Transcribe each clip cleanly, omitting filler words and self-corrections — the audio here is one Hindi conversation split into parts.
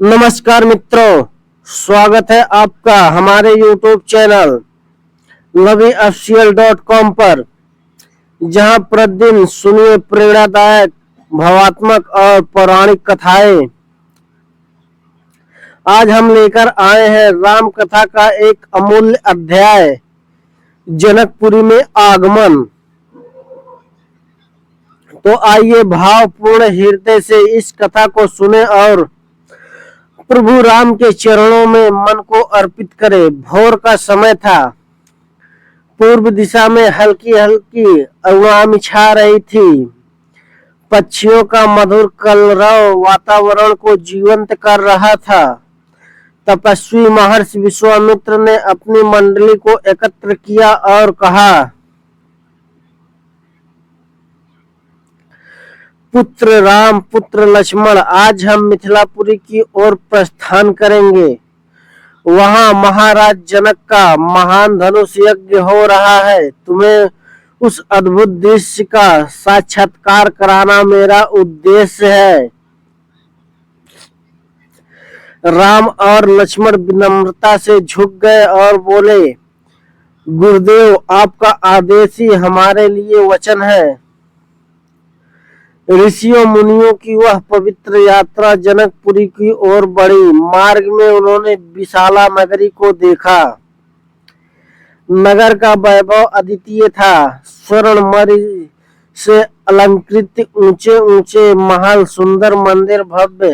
नमस्कार मित्रों, स्वागत है आपका हमारे YouTube चैनल loviofficial.com पर, जहां प्रतिदिन सुनिए प्रेरणादायक, भावात्मक और पौराणिक कथाएं। आज हम लेकर आए हैं राम कथा का एक अमूल्य अध्याय, जनकपुरी में आगमन। तो आइए भावपूर्ण हृदय से इस कथा को सुने और प्रभु राम के चरणों में मन को अर्पित करे। भोर का समय था। पूर्व दिशा में हल्की हल्की अरुणामी छा रही थी। पक्षियों का मधुर कलरव वातावरण को जीवंत कर रहा था। तपस्वी महर्षि विश्वामित्र ने अपनी मंडली को एकत्र किया और कहा, पुत्र राम, पुत्र लक्ष्मण, आज हम मिथिलापुरी की ओर प्रस्थान करेंगे। वहां महाराज जनक का महान धनुष यज्ञ हो रहा है। तुम्हें उस अद्भुत दृश्य का साक्षात्कार कराना मेरा उद्देश्य है। राम और लक्ष्मण विनम्रता से झुक गए और बोले, गुरुदेव, आपका आदेश ही हमारे लिए वचन है। ऋषियों मुनियों की वह पवित्र यात्रा जनकपुरी की ओर बढ़ी। मार्ग में उन्होंने विशाला नगरी को देखा। नगर का वैभव अद्वितीय था। स्वर्णमणि से अलंकृत ऊंचे ऊंचे महल, सुंदर मंदिर, भव्य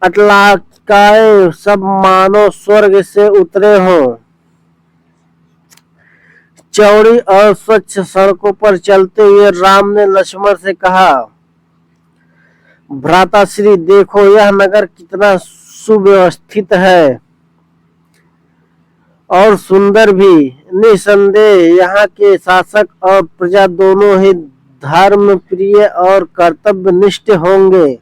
अट्टालिकाएं, सब मानो स्वर्ग से उतरे हों। चौड़ी और स्वच्छ सड़कों पर चलते हुए राम ने लक्ष्मण से कहा, भ्राताश्री, देखो यह नगर कितना सुव्यवस्थित है और सुंदर भी। निसंदेह यहाँ के शासक और प्रजा दोनों ही धर्म प्रिय और कर्तव्यनिष्ठ होंगे।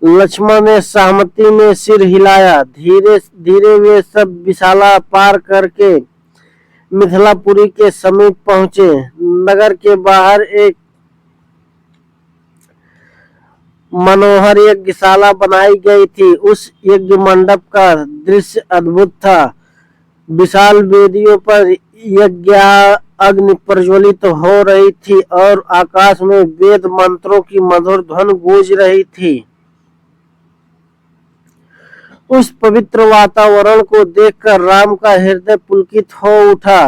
लक्ष्मण ने सहमति में सिर हिलाया। धीरे धीरे वे सब विशाला पार करके मिथिलापुरी के समीप पहुंचे। नगर के बाहर एक मनोहर यज्ञशाला बनाई गई थी। उस यज्ञ मंडप का दृश्य अद्भुत था। विशाल वेदियों पर यज्ञ अग्नि प्रज्वलित हो रही थी और आकाश में वेद मंत्रों की मधुर ध्वनि गूंज रही थी। उस पवित्र वातावरण को देखकर राम का हृदय पुलकित हो उठा।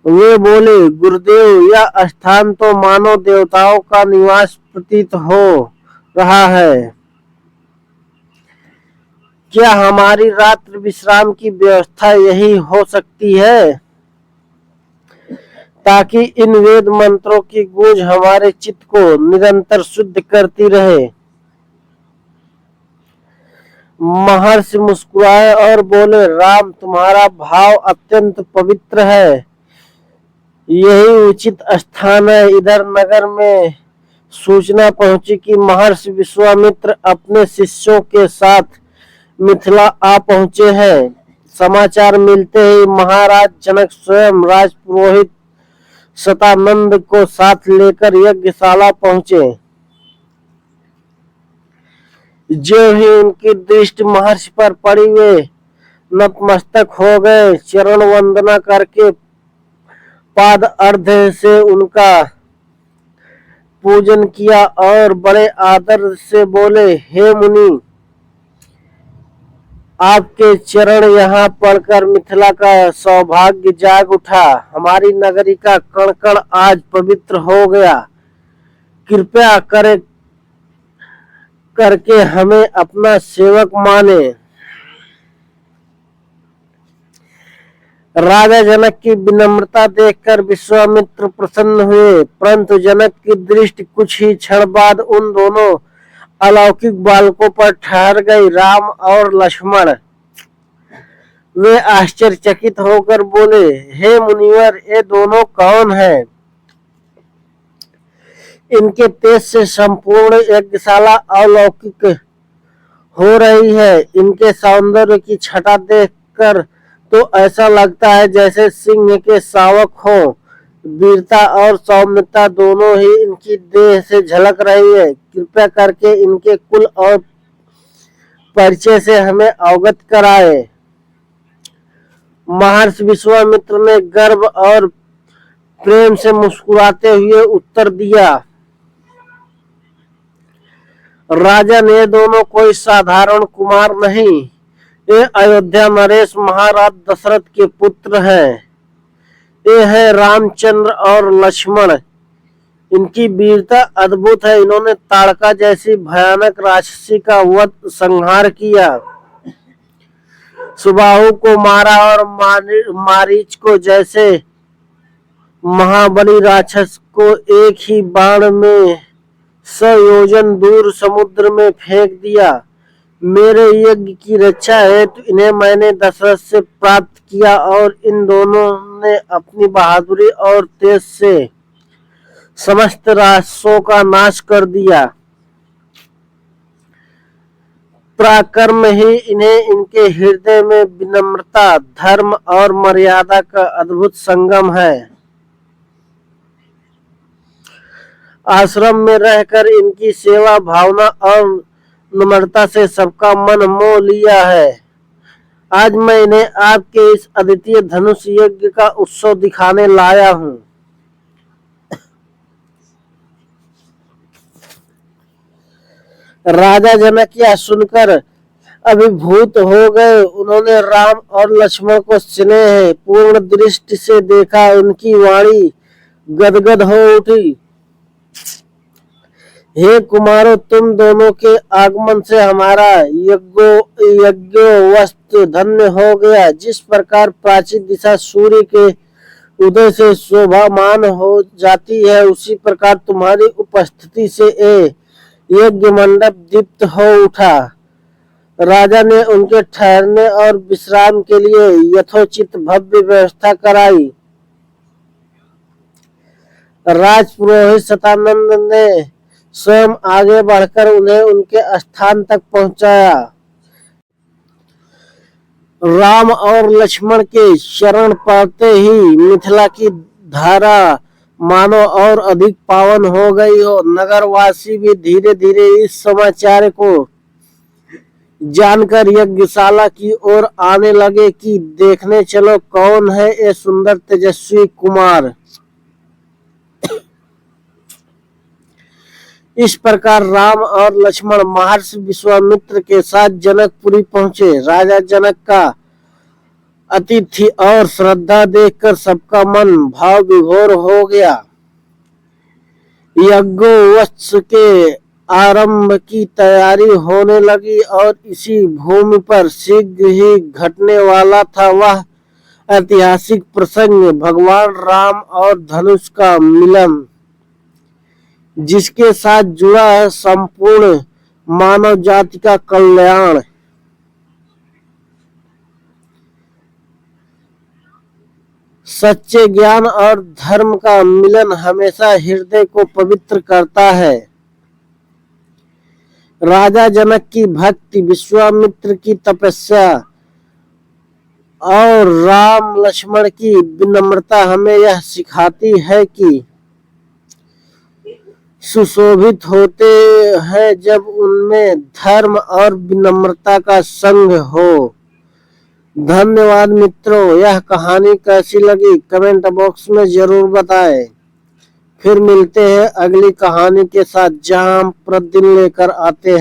वे बोले, गुरुदेव, यह स्थान तो मानो देवताओं का निवास प्रतीत हो रहा है। क्या हमारी रात्रि विश्राम की व्यवस्था यही हो सकती है, ताकि इन वेद मंत्रों की गूंज हमारे चित्त को निरंतर शुद्ध करती रहे। महर्षि मुस्कुराए और बोले, राम, तुम्हारा भाव अत्यंत पवित्र है। यही उचित स्थान है। इधर नगर में सूचना पहुंची कि महर्षि विश्वामित्र अपने शिष्यों के साथ मिथिला आ पहुंचे हैं। समाचार मिलते ही महाराज जनक स्वयं राजपुरोहित शतानंद को साथ लेकर यज्ञशाला पहुंचे। जो ही उनकी दृष्टि महर्षि पर पड़ी, वे नतमस्तक हो गए। चरण वंदना करके पाद अर्घ से उनका पूजन किया और बड़े आदर से बोले, हे मुनि, आपके चरण यहाँ पड़कर मिथिला का सौभाग्य जाग उठा। हमारी नगरी का कण कण आज पवित्र हो गया। कृपया करके हमें अपना सेवक माने। राजा जनक की विनम्रता देखकर विश्वामित्र प्रसन्न हुए, परंतु जनक की दृष्टि कुछ ही क्षण बाद उन दोनों अलौकिक बालकों पर ठहर गई, राम और लक्ष्मण। वे आश्चर्यचकित होकर बोले, हे मुनिवर, ये दोनों कौन हैं? इनके तेज से संपूर्ण यज्ञशाला अलौकिक हो रही है। इनके सौंदर्य की छटा देखकर तो ऐसा लगता है जैसे सिंह के शावक हो। वीरता और सौम्यता दोनों ही इनकी देह से झलक रही है। कृपया करके इनके कुल और परिचय से हमें अवगत कराए। महर्षि विश्वामित्र ने गर्व और प्रेम से मुस्कुराते हुए उत्तर दिया, राजन, ये दोनों कोई साधारण कुमार नहीं, ये अयोध्या नरेश महाराज दशरथ के पुत्र हैं। ये है रामचंद्र और लक्ष्मण। इनकी वीरता अद्भुत है। इन्होंने ताड़का जैसी भयानक राक्षसी का वध संहार किया, सुबाहु को मारा और मारीच को जैसे महाबली राक्षस को एक ही बाण में 100 योजन दूर समुद्र में फेंक दिया। मेरे यज्ञ की रक्षा हेतु इन्हें मैंने दशरथ से प्राप्त किया और इन दोनों ने अपनी बहादुरी और तेज से समस्त राक्षसों का नाश कर दिया। पराक्रम ही इन्हें इनके हृदय में विनम्रता, धर्म और मर्यादा का अद्भुत संगम है। आश्रम में रहकर इनकी सेवा भावना और नम्रता से सबका मन मोह लिया है। आज मैं इन्हें आपके इस अद्वितीय धनुष यज्ञ का उत्सव दिखाने लाया हूँ। राजा जनक यह सुनकर अभिभूत हो गए। उन्होंने राम और लक्ष्मण को स्नेह पूर्ण दृष्टि से देखा। उनकी वाणी गदगद हो उठी। हे कुमारों, तुम दोनों के आगमन से हमारा यज्ञोवस्त धन्य हो गया। जिस प्रकार प्राचीन दिशा सूर्य के उदय से शोभामान हो जाती है, उसी प्रकार तुम्हारी उपस्थिति से यज्ञ मंडप दीप्त हो उठा। राजा ने उनके ठहरने और विश्राम के लिए यथोचित भव्य व्यवस्था कराई। राजपुरोहित शतानंद ने स्वयं आगे बढ़कर उन्हें उनके स्थान तक पहुंचाया। राम और लक्ष्मण के शरण पाते ही मिथिला की धारा मानो और अधिक पावन हो गई हो। नगरवासी भी धीरे धीरे इस समाचार को जानकर यज्ञशाला की ओर आने लगे कि देखने चलो कौन है ये सुंदर तेजस्वी कुमार। इस प्रकार राम और लक्ष्मण महर्षि विश्वामित्र के साथ जनकपुरी पहुंचे। राजा जनक का अतिथि और श्रद्धा देखकर सबका मन भाव विभोर हो गया। यज्ञोत्सव के आरंभ की तैयारी होने लगी और इसी भूमि पर शीघ्र ही घटने वाला था वह ऐतिहासिक प्रसंग, भगवान राम और धनुष का मिलन, जिसके साथ जुड़ा है संपूर्ण मानव जाति का कल्याण। सच्चे ज्ञान और धर्म का मिलन हमेशा हृदय को पवित्र करता है। राजा जनक की भक्ति, विश्वामित्र की तपस्या और राम लक्ष्मण की विनम्रता हमें यह सिखाती है कि सुशोभित होते हैं जब उनमें धर्म और विनम्रता का संग हो। धन्यवाद मित्रों। यह कहानी कैसी लगी कमेंट बॉक्स में जरूर बताएं। फिर मिलते हैं अगली कहानी के साथ, जहां हम प्रतिदिन लेकर आते हैं